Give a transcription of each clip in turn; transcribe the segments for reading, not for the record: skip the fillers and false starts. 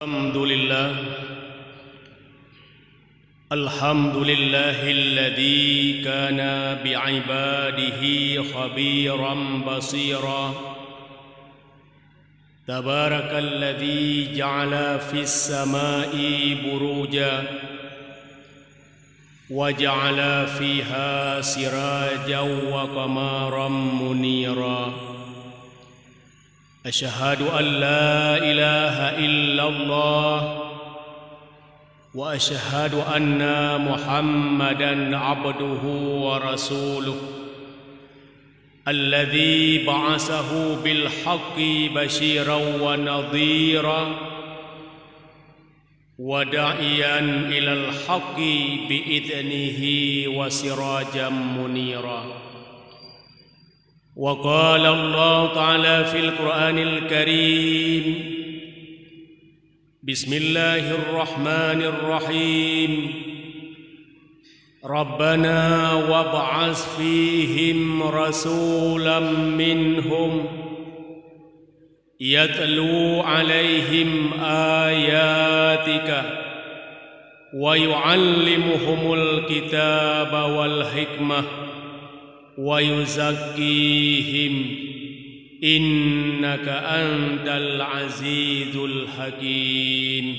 الحمد لله الذي كان بعباده خبيرا بصيرا تبارك الذي جعل في السماء بروجا وجعل فيها سراجا وقمرا منيرا أشهد أن لا إله إلا الله وأشهد أن محمدًا عبده ورسوله الذي بعثه بالحق بشيرا ونذيرا وداعيا إلى الحق بإذنه وسراجا منيرا. وقال الله تعالى في القرآن الكريم: بسم الله الرحمن الرحيم ربنا وابعث فيهم رسولا منهم يتلو عليهم آياتك ويعلمهم الكتاب والحكمة ويزكيهم إنك أنت العزيز الحكيم.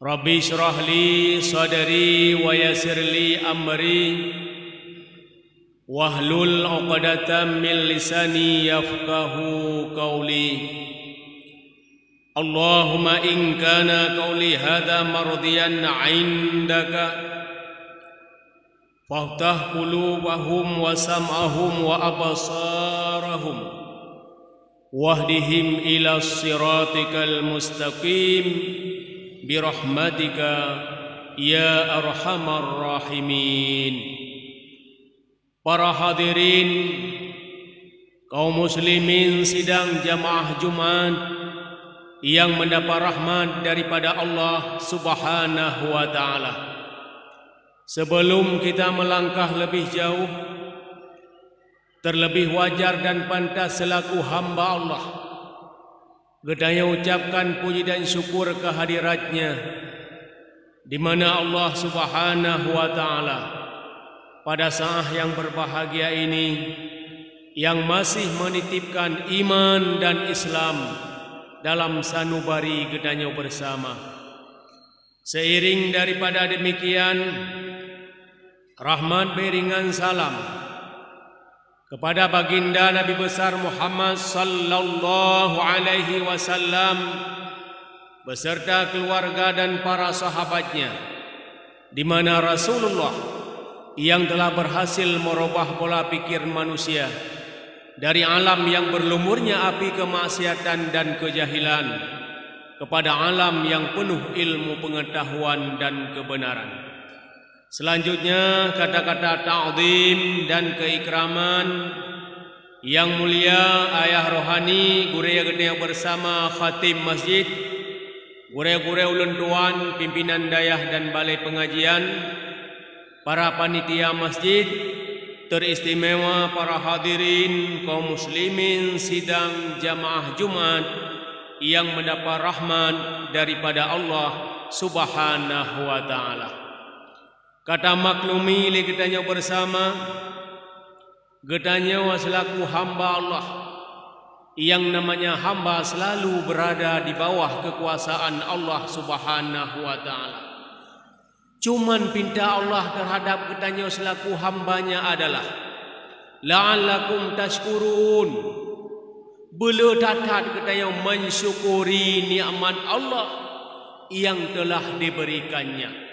ربي اشرح لي صدري ويسر لي أمري واحلل عقدة من لساني يفقه قولي. اللهم إن كان قولي هذا مرضيا عندك فافتح قلوبهم وسمعهم وأبصارهم واهدهم إلى صراطك المستقيم برحمتك يا أرحم الراحمين. Para hadirin kaum muslimin sidang jamaah Jumat yang mendapat rahmat daripada Allah Subhanahu wa taala. Sebelum kita melangkah lebih jauh, terlebih wajar dan pantas selaku hamba Allah gedanya ucapkan puji dan syukur kehadiratnya, di mana Allah Subhanahu wa taala pada saat yang berbahagia ini yang masih menitipkan iman dan Islam dalam sanubari gedanya bersama. Seiring daripada demikian, rahmat beringan salam kepada baginda Nabi besar Muhammad sallallahu alaihi wasallam beserta keluarga dan para sahabatnya, di mana Rasulullah yang telah berhasil merubah pola pikir manusia dari alam yang berlumurnya api kemaksiatan dan kejahilan kepada alam yang penuh ilmu pengetahuan dan kebenaran. Selanjutnya kata-kata ta'zim dan keikraman yang mulia ayah rohani guraya gedenya bersama khatib masjid, guraya-guraya ulun tuan, pimpinan dayah dan balai pengajian, para panitia masjid, teristimewa para hadirin kaum muslimin sidang jamaah Jumat yang mendapat rahmat daripada Allah Subhanahu wa taala. Kata maklumi li gedanya bersama, gedanya selaku hamba Allah yang namanya hamba selalu berada di bawah kekuasaan Allah Subhanahu wa taala. Cuman pinta Allah terhadap gedanya selaku hambanya adalah la'allakum tashkurun, bela tatat gedanya mensyukuri nikmat Allah yang telah diberikannya.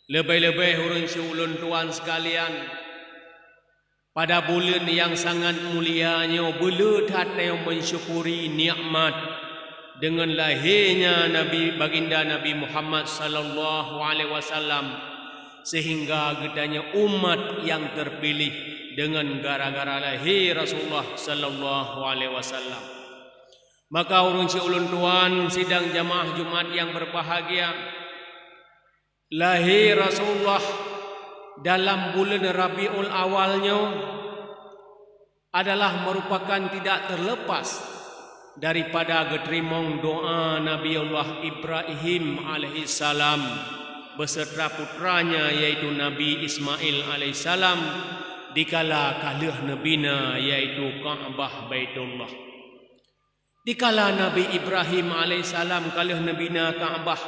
Lebih-lebih urang ulun tuan sekalian, pada bulan yang sangat mulianya bela tatat mensyukuri nikmat dengan lahirnya Nabi baginda Nabi Muhammad sallallahu alaihi wasallam, sehingga gedanya umat yang terpilih dengan gara-gara lahir Rasulullah sallallahu alaihi wasallam. Maka urang ulun tuan sidang jamaah Jumat yang berbahagia, lahir Rasulullah dalam bulan Rabiul Awalnya adalah merupakan tidak terlepas daripada getrimong doa Nabi Allah Ibrahim alaihissalam beserta putranya yaitu Nabi Ismail alaihissalam dikala kalah nabina yaitu Ka'bah Baitullah. Dikala Nabi Ibrahim alaihissalam kalah nabina Ka'bah,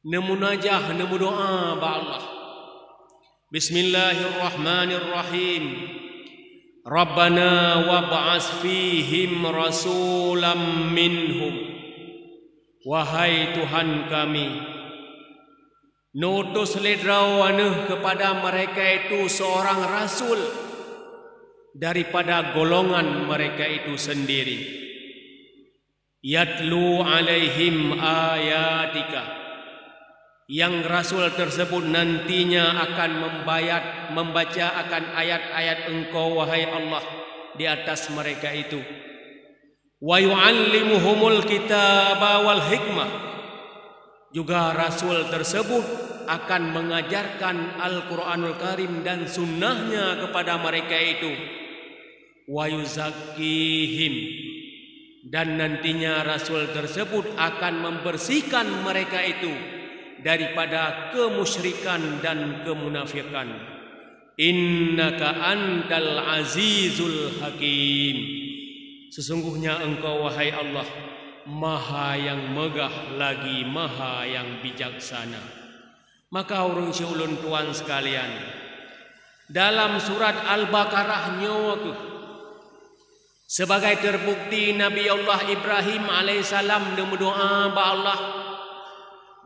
nemu najah nemu doa ba Allah. Bismillahirrahmanirrahim. Rabbana wab'ats fihim rasulam minhum. Wahai Tuhan kami, nutus ledrau kepada mereka itu seorang rasul daripada golongan mereka itu sendiri. Yatlu alaihim ayatika, yang rasul tersebut nantinya akan membaca akan ayat-ayat Engkau wahai Allah di atas mereka itu. Wa yu'allimuhumul kitaba wal hikmah, juga rasul tersebut akan mengajarkan Al-Quranul Karim dan sunnahnya kepada mereka itu. Wa yuzakkihim, dan nantinya rasul tersebut akan membersihkan mereka itu daripada kemusyrikan dan kemunafikan. Innaka antal azizul hakim, sesungguhnya Engkau wahai Allah Maha yang megah lagi Maha yang bijaksana. Maka urang ulun tuan sekalian, dalam surat Al-Baqarah nyawa sebagai terbukti Nabi Allah Ibrahim alaihissalam berdoa ba Allah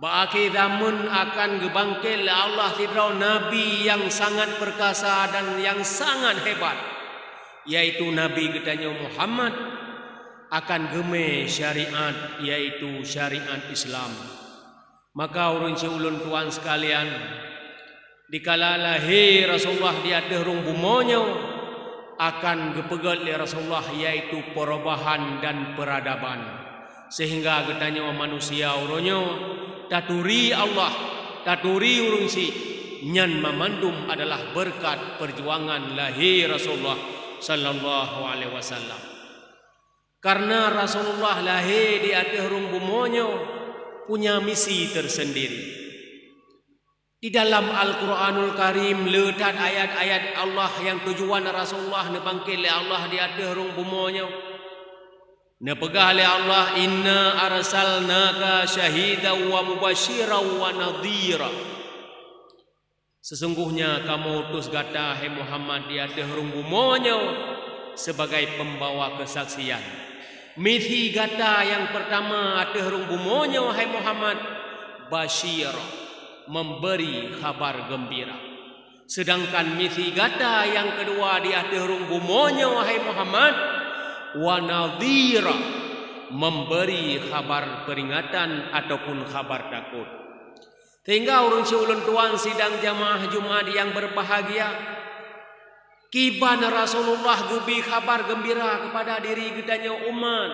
ba'akhir zaman akan gebangkit Allah tidrau Nabi yang sangat perkasa dan yang sangat hebat, yaitu Nabi kita Muhammad akan geme syariat yaitu syariat Islam. Maka urang ulun tuan sekalian, dikala lahir Rasulullah di atas rung bumonyo akan gepegat li Rasulullah yaitu perubahan dan peradaban, sehingga getanya manusia uronyo taturi Allah, taturi urung si nyan mamandum adalah berkat perjuangan lahir Rasulullah sallallahu alaihi wasallam. Karena Rasulullah lahir di atas rung bumonyo punya misi tersendiri. Di dalam Al-Quranul Karim letak ayat-ayat Allah yang tujuan Rasulullah nebangkit oleh Allah di atas rung bumonyo. Nepegah oleh Allah, inna arsalnaka syahidan wa mubasyiran wa nadhira. Sesungguhnya kamu utus gata hai Muhammad di atas rung bumonyo sebagai pembawa kesaksian. Misi gata yang pertama atas rung bumonyo hai Muhammad basyira, memberi kabar gembira. Sedangkan misi gata yang kedua di atas rung bumonyo hai Muhammad wa nadhira, memberi kabar peringatan ataupun kabar takut. Sehingga urang ulun tuan sidang jamaah Jumat yang berbahagia, kibana Rasulullah gebi kabar gembira kepada diri gedanya umat.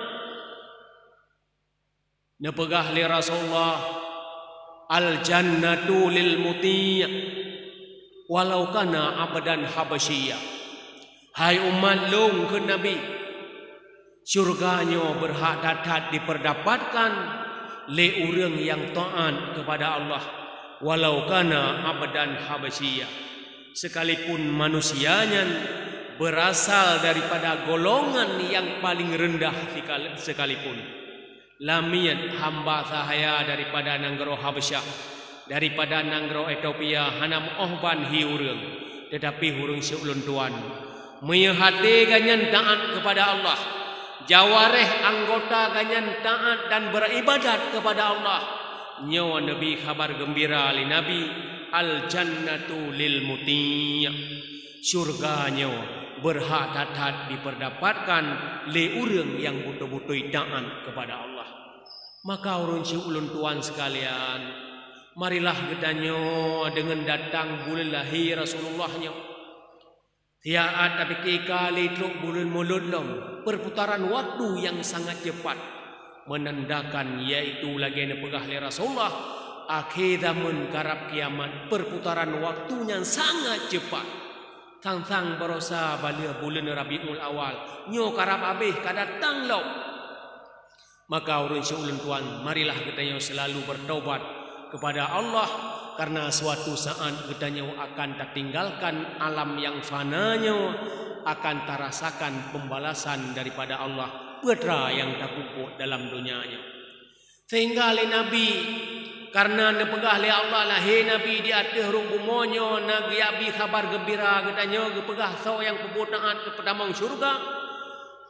Nepegah li Rasulullah, al jannatu lil muti' walau kana abadan habasyiyah. Hai umat long ke Nabi, syurganya berhak datat diperdapatkan le urang yang taat kepada Allah walau kana abadan habasyiyah, sekalipun manusianya berasal daripada golongan yang paling rendah sekalipun. Lamian hamba sahaya daripada nanggro Habasyah, daripada nanggro Ethiopia hanam ohban hi urang, tetapi urang seulun tuan meyahate ganyan taat kepada Allah, jawareh anggota ganyan taat dan beribadat kepada Allah. Nyawa Nabi kabar gembira li Nabi, al jannatu lil muti', syurga nyawa berhak datat diperdapatkan le urang yang betul-betul taat kepada Allah. Maka urang ulun tuan sekalian, marilah gedanyo dengan datang bulan lahir Rasulullahnya. Tiaat tapi kali truk bulan mulut long, perputaran waktu yang sangat cepat menandakan yaitu lagi nepegah li Rasulullah akhir zaman karab kiamat, perputaran waktunya sangat cepat. Sang berosa balia bulan Rabiul Awal nyo karab habis kadatang lau. Maka urang syulun tuan, marilah kita selalu bertaubat kepada Allah, karena suatu saat kita akan tertinggalkan alam yang fananya, akan terasakan pembalasan daripada Allah putra yang tak pupuk dalam dunianya. Sehingga oleh Nabi, karena nepegah oleh Allah lah, hei Nabi di atas rung bumonyo, nagiabi kabar gembira katanya, gepegah saw yang kebutaan kepada mang syurga.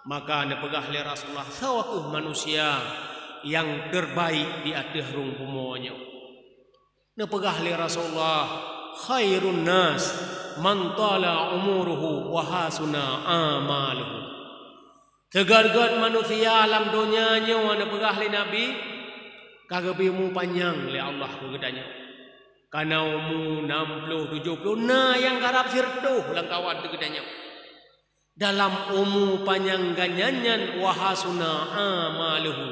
Maka nepegah oleh Rasulullah, sawakuh manusia yang terbaik di atas rung bumonyo. Nepegah oleh Rasulullah, khairun nas man tala umuruhu wa hasuna amaluhu. Segar-gar manusia alam dunianya nepegah oleh Nabi, kagabimu panjang oleh Allah katanya. Karena umur 60-70 nah yang garap sirtuh langkawan katanya. Dalam umur panjang ganyanyan wahasuna amaluhu,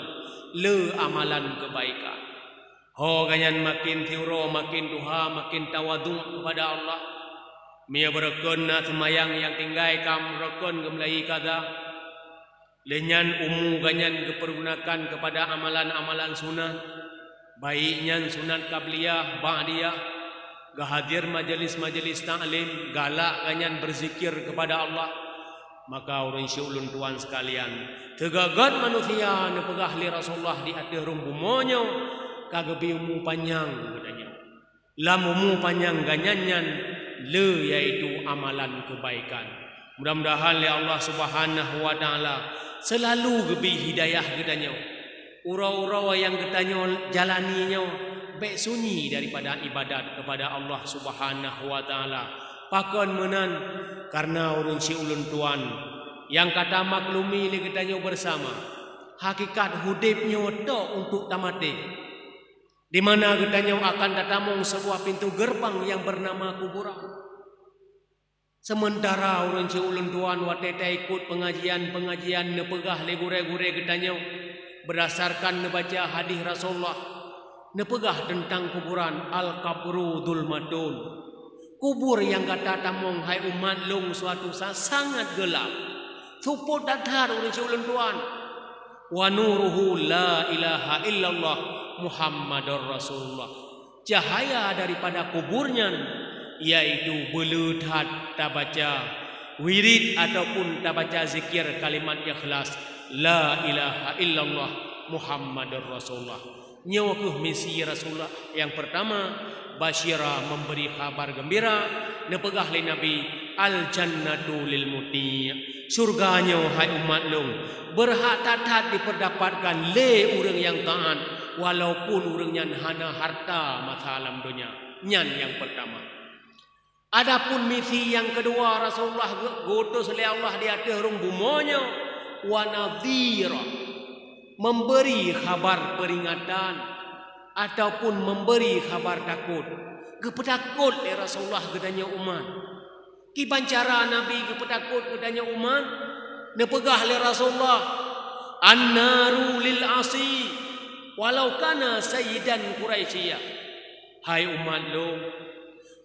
le amalan kebaikan. Ho ganyan makin tiuro, makin duha, makin tawadhu kepada Allah. Mia berekon na semayang yang tinggai kam rekon gemlai kada. Lenyan umu ganyan kepergunakan kepada amalan-amalan sunat. Baiknya sunat qabliyah, ba'diyah. Gahadir majelis-majelis ta'lim, galak ganyan berzikir kepada Allah. Maka orang syulun tuan sekalian, tegagat manusia nepegah li Rasulullah di atas rumbumonyo, kagabi umu panjang katanya. Lam umu panjang ganyanyan le yaitu amalan kebaikan. Mudah-mudahan li Allah Subhanahu wa taala selalu gebi hidayah katanya. Ura-ura yang katanya jalaninya baik sunyi daripada ibadat kepada Allah Subhanahu wa taala. Pakon menan karena urun si ulun tuan yang kata maklumi li katanya bersama. Hakikat hudibnya tok untuk tamate. Di mana katanya akan datamong sebuah pintu gerbang yang bernama kuburan. Sementara urun si ulun tuan wateta ikut pengajian-pengajian nepegah le gure-gure katanya berdasarkan nebaca hadis Rasulullah nepegah tentang kuburan al-qabru dzulmatun. Kubur yang kata tamong hai umat long suatu saat sangat gelap. Suput datar oleh ulun tuan. Wa nuruhu la ilaha illallah Muhammadur Rasulullah. Cahaya daripada kuburnya yaitu beludat tabaca wirid ataupun tabaca zikir kalimat ikhlas la ilaha illallah Muhammadur Rasulullah. Nyawakuh misi Rasulullah yang pertama basyira memberi kabar gembira, nepegah li Nabi al jannatu lil muti, surganya hai umat long berhak tatat diperdapatkan le urang yang taat walaupun urangnya hana harta masa alam dunia. Nyan yang pertama. Adapun misi yang kedua Rasulullah gutus oleh Allah di atas rung bumonya wa nadhira, memberi kabar peringatan ataupun memberi kabar takut. Kepetakut le Rasulullah gedanya umat. Kibancara Nabi kepetakut gedanya umat. Nepegah le Rasulullah an-naru lil asi walau kana sayyidan Quraisyah. Hai umat lo,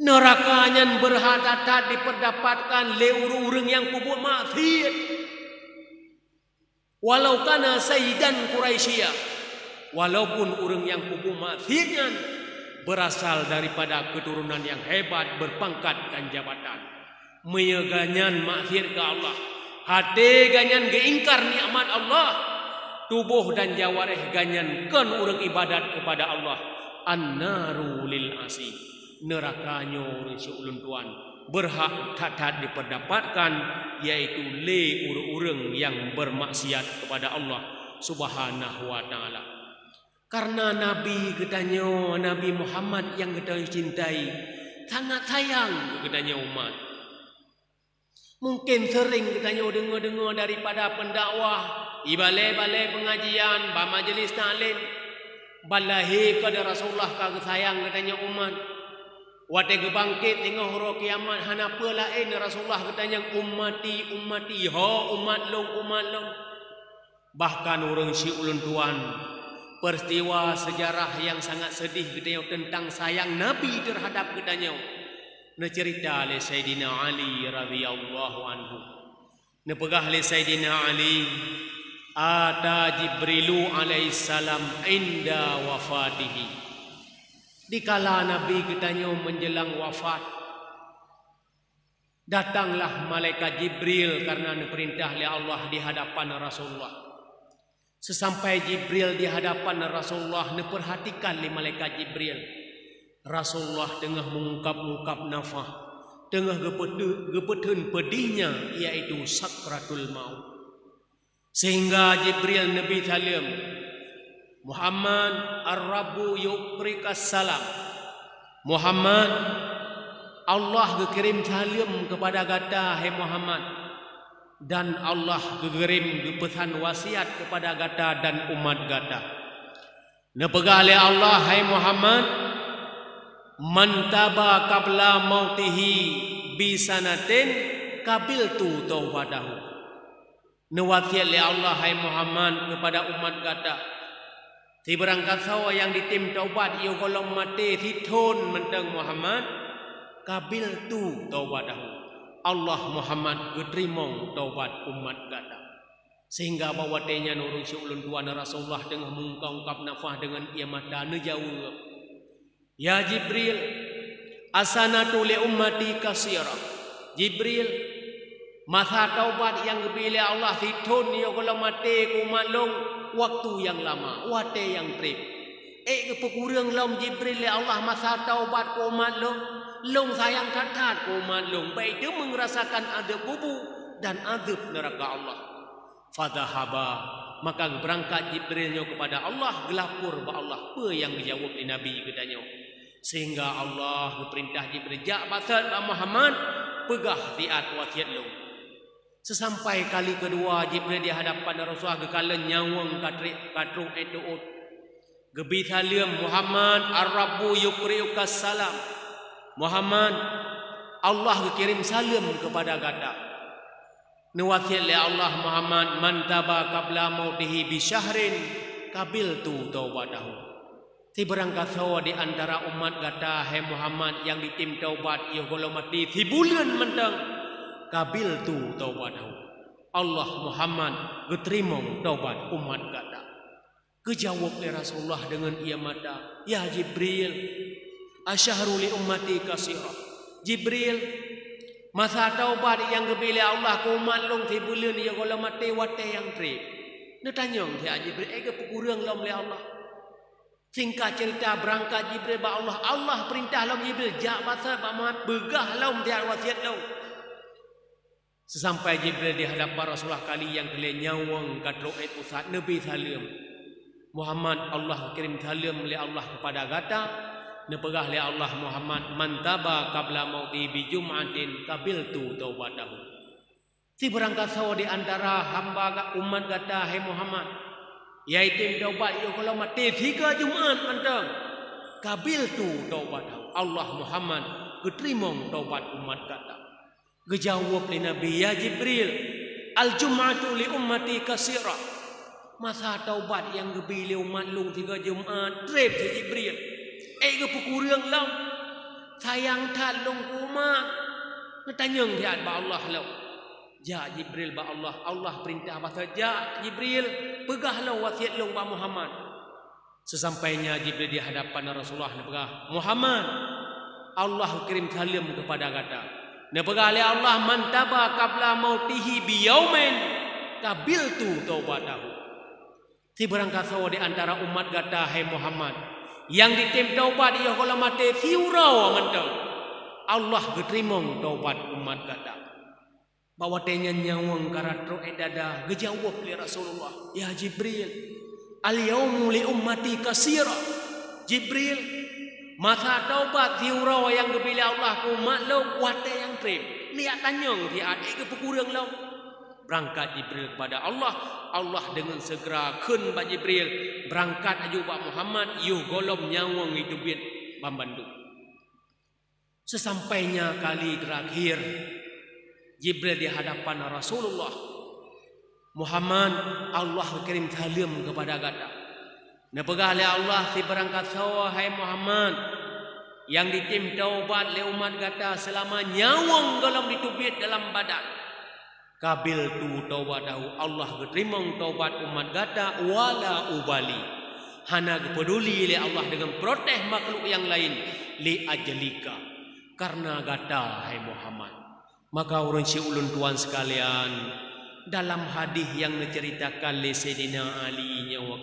nerakanya berhadatat diperdapatkan le urang yang kubur maksiat. Walau kana sayyidan Quraisyah, walaupun orang yang kubur maksiatnya berasal daripada keturunan yang hebat, berpangkat dan jabatan. Meyeganyan maksiat ke Allah, hati ganyan geingkar nikmat Allah, tubuh dan jawareh ganyan kan orang ibadat kepada Allah. An-naru lil asi, nerakanya orang syulun tuan berhak tatat diperdapatkan yaitu le urang yang bermaksiat kepada Allah Subhanahu wa taala. Karena Nabi katanya Nabi Muhammad yang kita cintai sangat sayang katanya umat. Mungkin sering katanya dengar-dengar daripada pendakwah di balai-balai pengajian, ba majelis taklim, balahi kepada Rasulullah kagak sayang katanya umat. Wate gebangkit tengah hura kiamat hanapa lain Rasulullah katanya ummati ummati ha umat long. Bahkan orang si ulun tuan peristiwa sejarah yang sangat sedih katanya tentang sayang Nabi terhadap katanya cerita oleh Sayyidina Ali radhiyallahu anhu. Pegah oleh Sayyidina Ali, ata Jibrilu alaihissalam inda wafatihi. Dikala Nabi kitanya menjelang wafat, datanglah malaikat Jibril karena diperintah oleh Allah di hadapan Rasulullah. Sesampai Jibril di hadapan Rasulullah, perhatikan oleh malaikat Jibril. Rasulullah tengah mengungkap-ungkap nafas, tengah gepetun pedihnya, yaitu sakratul maut. Sehingga Jibril Nabi salam, Muhammad ar-Rabbu yuqrikas salam. Muhammad, Allah berkirim salam kepada gata, hai Muhammad. Dan Allah berkirim pesan wasiat kepada gata dan umat gata. Nepegah oleh Allah, hai Muhammad, man taba qabla mautihi bisanatin qabiltu taubatahu. Wasiat oleh Allah, hai Muhammad, kepada umat gata. Si berangkat sawa yang ditim taubat, ia kalau mati thithon mentang Muhammad, qabiltu taubatahu. Allah Muhammad geterima taubat umat gata. Sehingga bawa tanya nurung syulun tuan Rasulullah dengan mengungkap nafas dengan ia mata nejawab, ya Jibril, asanatu li ummati kasira. Jibril, masa taubat yang dipilih Allah fitun ya kalau mati ku malung waktu yang lama, wate yang trip. Kepekurang lom Jibril ya Allah masa taubat ku malung, long sayang katat ku malung. Baik dia merasakan adab bubu dan adab neraka Allah. Fadhahaba, maka berangkat Jibrilnya kepada Allah, gelapur ba Allah apa yang dijawab di Nabi katanya. Sehingga Allah berperintah Jibril, jak basat Muhammad, pegah tiat wasiat lu. Sesampai kali kedua Jibril di hadapan Rasulullah gekala nyawang katrung etuut. Gebi salam, Muhammad ar-Rabbu yuqri'ukas salam. Muhammad, Allah kirim salam kepada gata. Wasiat oleh Allah Muhammad, man taba qabla mautihi bi syahrin qabiltu taubatahu. Si berangkat sawa di antara umat gata, hai Muhammad, yang ditim taubat ia kalau mati si bulan mentang, qabiltu taubatahu. Allah Muhammad geterima taubat umat gata. Kejawab oleh Rasulullah dengan ia mata, ya Jibril, asyahru li ummati kasira. Jibril, masa taubat yang kepilih Allah ku umat long si bulan ia kalau mati wate yang trip. Dia tanya dia Jibril, kepekurang lom oleh Allah. Singkat cerita berangkat Jibril ba Allah, Allah perintah lom Jibril, jak basat ba Muhammad begah lom dia wasiat lom. Sesampai Jibril di hadapan Rasulullah kali yang kelih nyawang kadro ayat pusat Nabi salam, Muhammad, Allah kirim salam oleh Allah kepada gata. Nepegah oleh Allah Muhammad, man taba qabla mauti bi jum'atin qabiltu taubatahu. Si berangkat sawa di antara hamba umat gata, hai Muhammad, yaitu taubat ia kalau mati 3 Jumat mentang, qabiltu taubatahu. Allah Muhammad keterima taubat umat gata. Gejawab li Nabi, ya Jibril, al jum'atu li ummati kasira. Masa taubat yang gebili umat lung 3 Jumat, trip si Jibril. Kepekurang lau, sayang tak long kumat. Ngetanyang dia ba Allah lau. Ja Jibril ba Allah, Allah perintah bahasa ja Jibril, pegah lau wasiat long ba Muhammad. Sesampainya Jibril di hadapan Rasulullah, nepegah, Muhammad, Allah kirim salam kepada gata. Nepegah oleh Allah, man taba qabla mautihi bi yaumin qabiltu taubatahu. Si berangkat sawa di antara umat gata, hai Muhammad, yang ditim taubat ia kalau mati fiurau mentang, Allah geterima taubat umat gata. Bawa tanya nyawang karatro edada, gejawab li Rasulullah, ya Jibril, al yaumu li ummati kasira. Jibril, masa taubat fiurau yang gebila Allah ku umat lo wate yang trim. Lihat tanyang di adik kepekurang lo. Berangkat Jibril kepada Allah, Allah dengan segera kun ba Jibril berangkat aju ba Muhammad yu golom nyawang hidupin bambandu. Sesampainya kali terakhir Jibril di hadapan Rasulullah, Muhammad, Allah kirim salam kepada gata. Nepegah oleh Allah si berangkat sawa, hai Muhammad, yang ditim taubat le umat kata selama nyawang dalam ditubit dalam badan. Kabil tu taubat tahu Allah terima taubat umat kata wala ubali. Hana peduli le Allah dengan protes makhluk yang lain li ajalika. Karena kata hai Muhammad. Maka urang si ulun tuan sekalian, dalam hadis yang menceritakan le Sayyidina Ali nyawa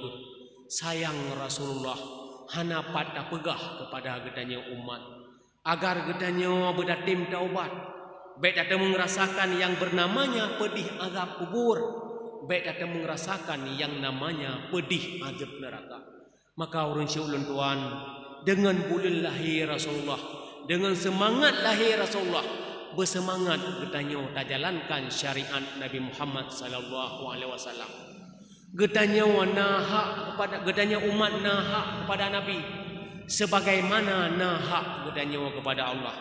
sayang Rasulullah hana pada pegah kepada gedanya umat agar gedanya berdatim taubat, baik datang merasakan yang bernamanya pedih azab kubur, baik datang merasakan yang namanya pedih azab neraka. Maka urang si ulun tuan, dengan bulan lahir Rasulullah, dengan semangat lahir Rasulullah, bersemangat gedanya tak jalankan syariat Nabi Muhammad sallallahu alaihi wasallam. Gedanya nahak kepada gedanya umat nahak kepada Nabi sebagaimana nahak gedanya kepada Allah.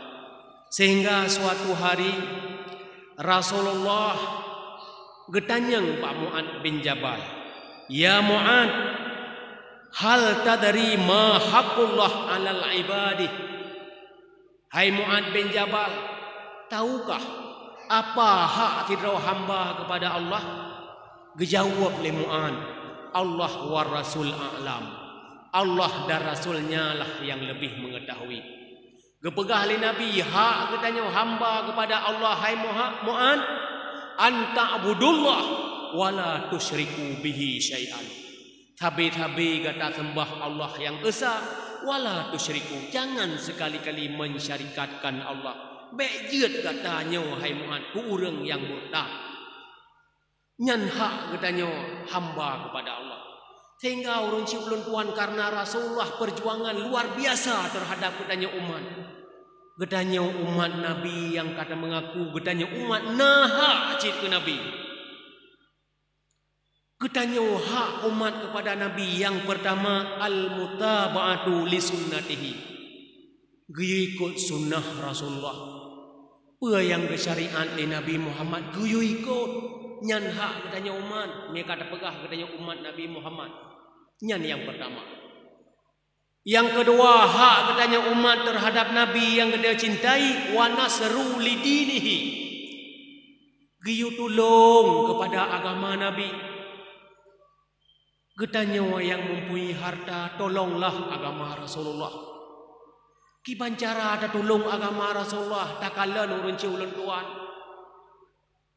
Sehingga suatu hari Rasulullah gedanya Pak Mu'ad bin Jabal, "Ya Mu'ad, hal tadri ma haqqullah 'alal ibadi?" Hai Mu'ad bin Jabal, tahukah apa hak tiada hamba kepada Allah? Dijawab oleh Mu'ad, Allah wa Rasul a'lam. Allah dan Rasulnya lah yang lebih mengetahui. Gepegah oleh Nabi, hak katanya hamba kepada Allah, hai Mu'ad, anta abudullah wala tusyriku bihi syai'an. Tabi-tabi kata sembah Allah yang esa, wala tusyriku, jangan sekali-kali mensyarikatkan Allah. Baik jeut katanya hai Mu'ad, ku urang yang murtad. Nyan hak katanya hamba kepada Allah. Sehingga urang si ulun tuan karena Rasulullah perjuangan luar biasa terhadap katanya umat. Katanya umat Nabi yang kata mengaku katanya umat nahak cit ke Nabi. Katanya hak umat kepada Nabi yang pertama al-mutaba'atu li sunnatihi. Ikut sunnah Rasulullah. Apa yang syariat di Nabi Muhammad guyu ikut. Nyan hak katanya umat, mereka kata pegah katanya umat Nabi Muhammad. Nyan yang pertama. Yang kedua, hak katanya umat terhadap Nabi yang dia cintai, wa nasru lidinihi. Giyu tolong kepada agama Nabi. Katanya yang mempunyai harta, tolonglah agama Rasulullah. Kibancara ada tolong agama Rasulullah, tak kala nurun ciulan tuan.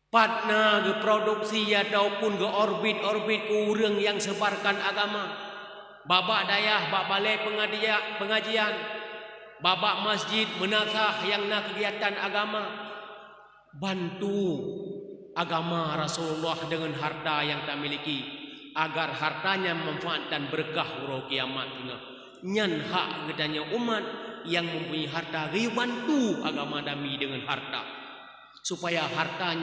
Patna ke produksi ataupun ke orbit kurang yang sebarkan agama. Babak dayah, babak balai pengajian, babak masjid menasah yang nak kegiatan agama. Bantu agama Rasulullah dengan harta yang tak miliki agar hartanya manfaat dan berkah hurau kiamat. Nyan hak gedanya umat yang mempunyai harta, bantu agama Nabi dengan harta supaya hartanya